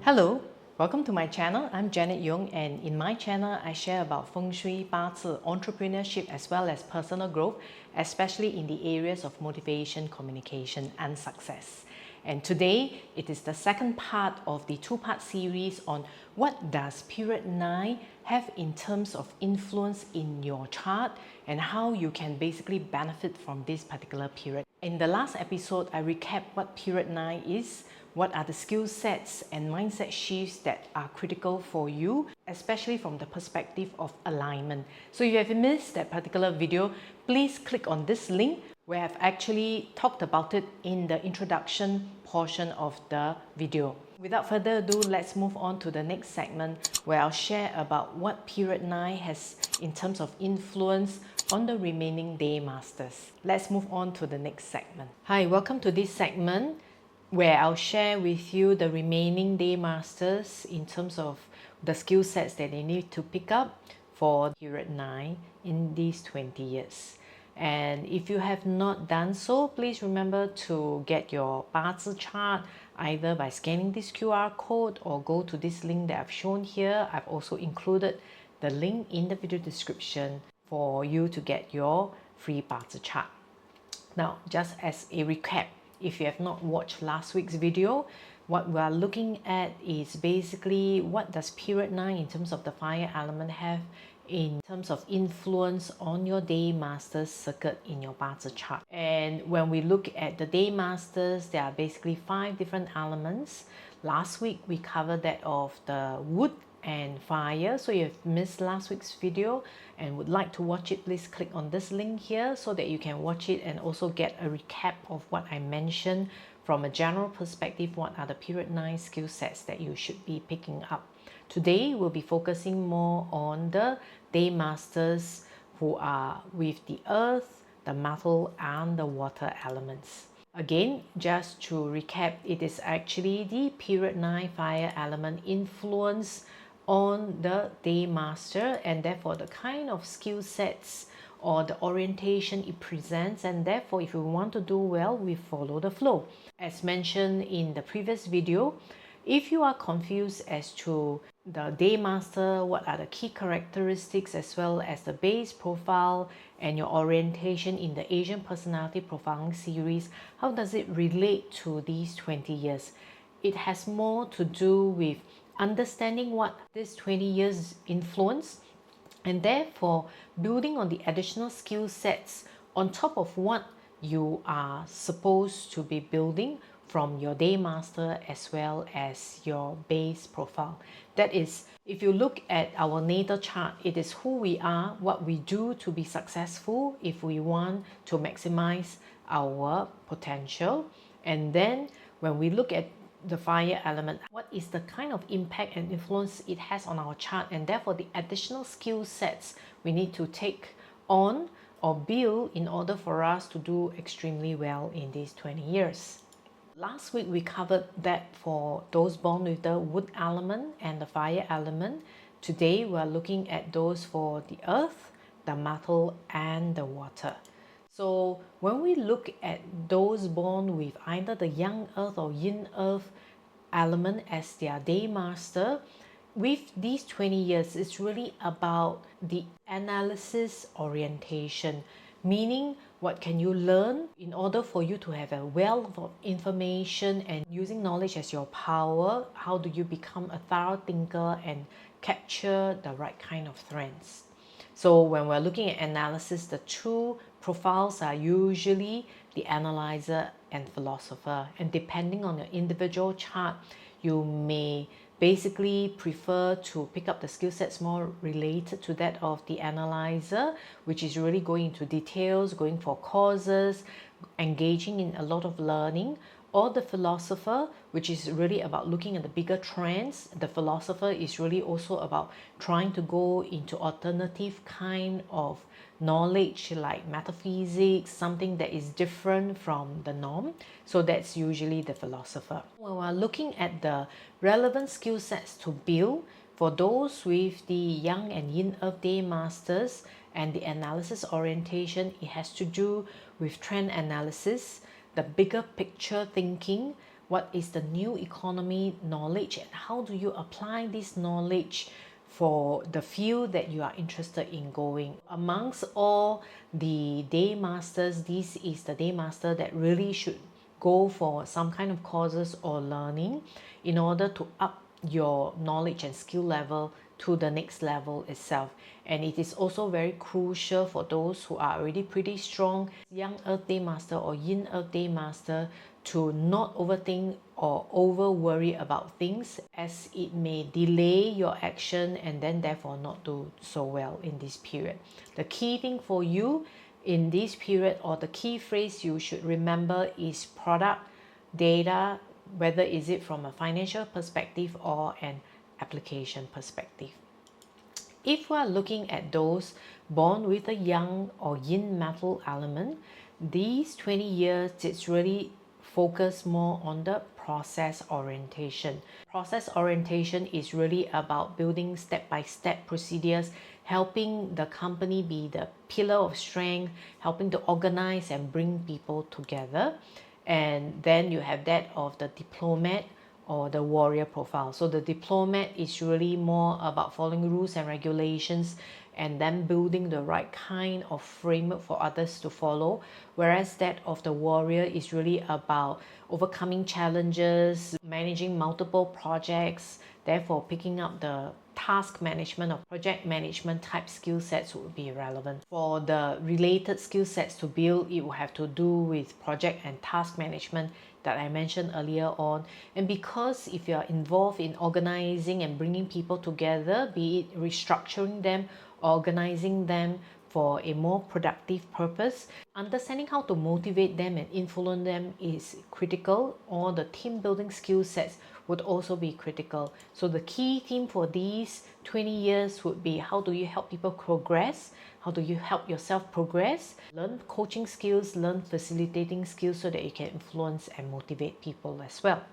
Hello, welcome to my channel. I'm Janet Yong, and in my channel I share about Feng Shui, Bazi, entrepreneurship as well as personal growth, especially in the areas of motivation, communication and success. And today it is the second part of the two-part series on what does period 9 have in terms of influence in your chart and how you can basically benefit from this particular period. In the last episode, I recapped what period 9 is, what are the skill sets and mindset shifts that are critical for you, especially from the perspective of alignment. So if you have missed that particular video, please click on this link where I've actually talked about it in the introduction portion of the video. Without further ado, let's move on to the next segment where I'll share about what period 9 has in terms of influence on the remaining day masters. Let's move on to the next segment. Hi, welcome to this segment where I'll share with you the remaining day masters in terms of the skill sets that they need to pick up for period 9 in these 20 years. And if you have not done so, please remember to get your Bazi chart either by scanning this QR code or go to this link that I've shown here. I've also included the link in the video description for you to get your free Bazi chart. Now, just as a recap, if you have not watched last week's video, what we are looking at is basically what does period 9 in terms of the fire element have in terms of influence on your day masters circuit in your Bazi chart. And when we look at the day masters, there are basically 5 different elements. Last week we covered that of the wood and fire. So if you have missed last week's video and would like to watch it, please click on this link here so that you can watch it and also get a recap of what I mentioned from a general perspective. What are the period 9 skill sets that you should be picking up? Today we'll be focusing more on the day masters who are with the earth, the metal and the water elements. Again, just to recap, it is actually the period 9 fire element influence on the day master, and therefore the kind of skill sets or the orientation it presents, and therefore if you want to do well, we follow the flow. As mentioned in the previous video, if you are confused as to the day master, what are the key characteristics as well as the base profile and your orientation in the Asian personality profiling series, how does it relate to these 20 years? It has more to do with understanding what this 20 years influence, and therefore building on the additional skill sets on top of what you are supposed to be building from your day master as well as your base profile. That is, if you look at our natal chart, it is who we are, what we do to be successful if we want to maximize our potential. And then when we look at the fire element, what is the kind of impact and influence it has on our chart, and therefore the additional skill sets we need to take on or build in order for us to do extremely well in these 20 years. Last week we covered that for those born with the wood element and the fire element. Today we are looking at those for the earth, the metal and the water. So when we look at those born with either the young earth or yin earth element as their day master, with these 20 years, it's really about the analysis orientation, meaning what can you learn in order for you to have a wealth of information, and using knowledge as your power, how do you become a thorough thinker and capture the right kind of trends. So when we're looking at analysis, the two profiles are usually the analyzer and philosopher, and depending on your individual chart, you may basically prefer to pick up the skill sets more related to that of the analyzer, which is really going into details, going for causes, engaging in a lot of learning, or the philosopher, which is really about looking at the bigger trends. The philosopher is really also about trying to go into alternative kind of knowledge like metaphysics, something that is different from the norm. So that's usually the philosopher. When we're looking at the relevant skill sets to build for those with the Yang and Yin Earth Day Masters and the analysis orientation, it has to do with trend analysis, the bigger picture thinking. What is the new economy knowledge, and how do you apply this knowledge for the field that you are interested in going? Amongst all the day masters, this is the day master that really should go for some kind of courses or learning in order to up your knowledge and skill level to the next level itself. And it is also very crucial for those who are already pretty strong, young Earth Day Master or Yin Earth Day Master, to not overthink or over worry about things, as it may delay your action and then therefore not do so well in this period. The key thing for you in this period, or the key phrase you should remember, is product, data, whether is it from a financial perspective or an application perspective. If we are looking at those born with a yang or yin metal element, these 20 years, it's really focused more on the process orientation. Process orientation is really about building step-by-step procedures, helping the company be the pillar of strength, helping to organize and bring people together. And then you have that of the diplomat or the warrior profile. So the diplomat is really more about following rules and regulations and then building the right kind of framework for others to follow, whereas that of the warrior is really about overcoming challenges, managing multiple projects, therefore picking up the task management or project management type skill sets would be relevant. For the related skill sets to build, it will have to do with project and task management that I mentioned earlier on. And because if you are involved in organizing and bringing people together, be it restructuring them, organizing them for a more productive purpose, understanding how to motivate them and influence them is critical, or the team building skill sets would also be critical. So the key theme for these 20 years would be, how do you help people progress? How do you help yourself progress? Learn coaching skills, learn facilitating skills so that you can influence and motivate people as well.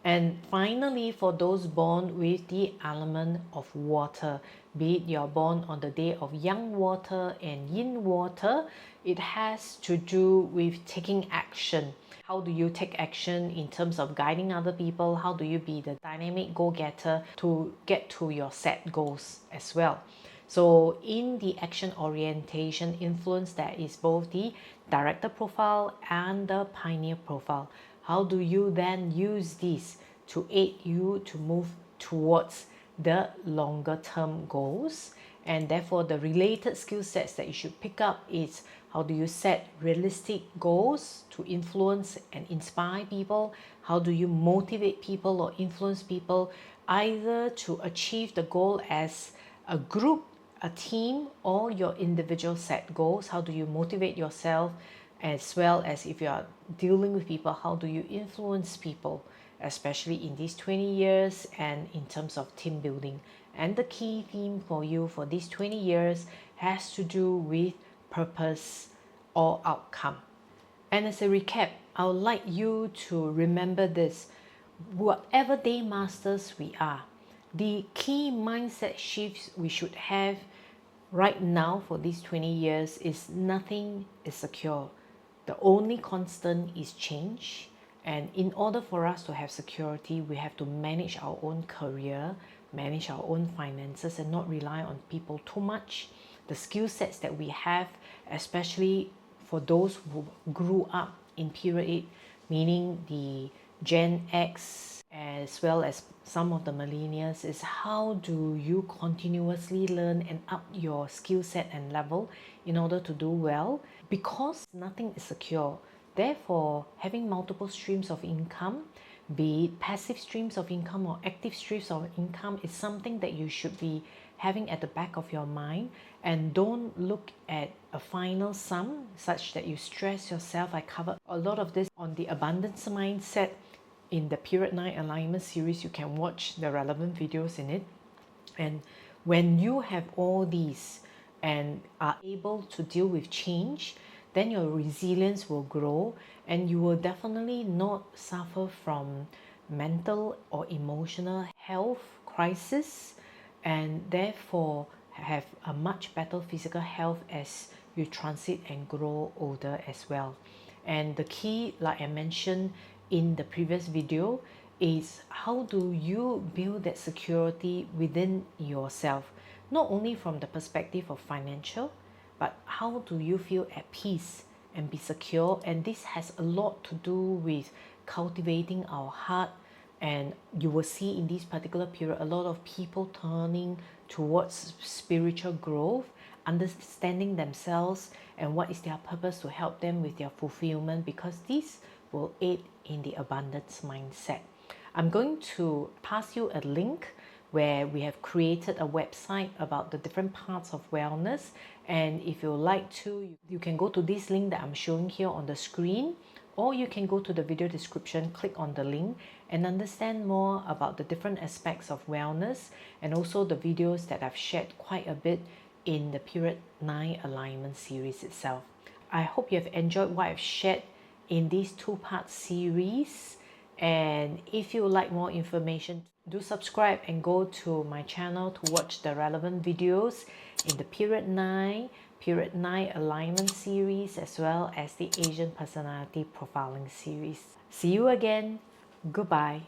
And finally, for those born with the element of water, be it you're born on the day of yang water and yin water, it has to do with taking action. How do you take action in terms of guiding other people? How do you be the dynamic go-getter to get to your set goals as well? So in the action orientation influence, there is both the director profile and the pioneer profile. How do you then use this to aid you to move towards the longer term goals? And therefore the related skill sets that you should pick up is, how do you set realistic goals to influence and inspire people? How do you motivate people or influence people either to achieve the goal as a group, a team, or your individual set goals? How do you motivate yourself? As well as if you are dealing with people, how do you influence people, especially in these 20 years and in terms of team building? And the key theme for you for these 20 years has to do with purpose or outcome. And as a recap, I would like you to remember this: whatever day masters we are, the key mindset shifts we should have right now for these 20 years is nothing is secure. The only constant is change. And in order for us to have security, we have to manage our own career, manage our own finances, and not rely on people too much. The skill sets that we have, especially for those who grew up in period 8, meaning the Gen X as well as some of the millennials, is how do you continuously learn and up your skill set and level in order to do well, because nothing is secure. Therefore, having multiple streams of income, be it passive streams of income or active streams of income, is something that you should be having at the back of your mind. And don't look at a final sum such that you stress yourself. I covered a lot of this on the abundance mindset in the period 9 alignment series. You can watch the relevant videos in it. And when you have all these and are able to deal with change, then your resilience will grow, and you will definitely not suffer from mental or emotional health crisis, and therefore have a much better physical health as you transit and grow older as well. And the key, like I mentioned in the previous video, is how do you build that security within yourself, not only from the perspective of financial, but how do you feel at peace and be secure. And this has a lot to do with cultivating our heart. And you will see in this particular period a lot of people turning towards spiritual growth, understanding themselves and what is their purpose to help them with their fulfillment, because this will aid in the abundance mindset. I'm going to pass you a link where we have created a website about the different parts of wellness. And if you like to, you can go to this link that I'm showing here on the screen, or you can go to the video description, click on the link and understand more about the different aspects of wellness, and also the videos that I've shared quite a bit in the Period 9 Alignment series itself. I hope you have enjoyed what I've shared in this two-part series. And if you would like more information, do subscribe and go to my channel to watch the relevant videos in the Period 9 Alignment series, as well as the Asian Personality Profiling series. See you again. Goodbye.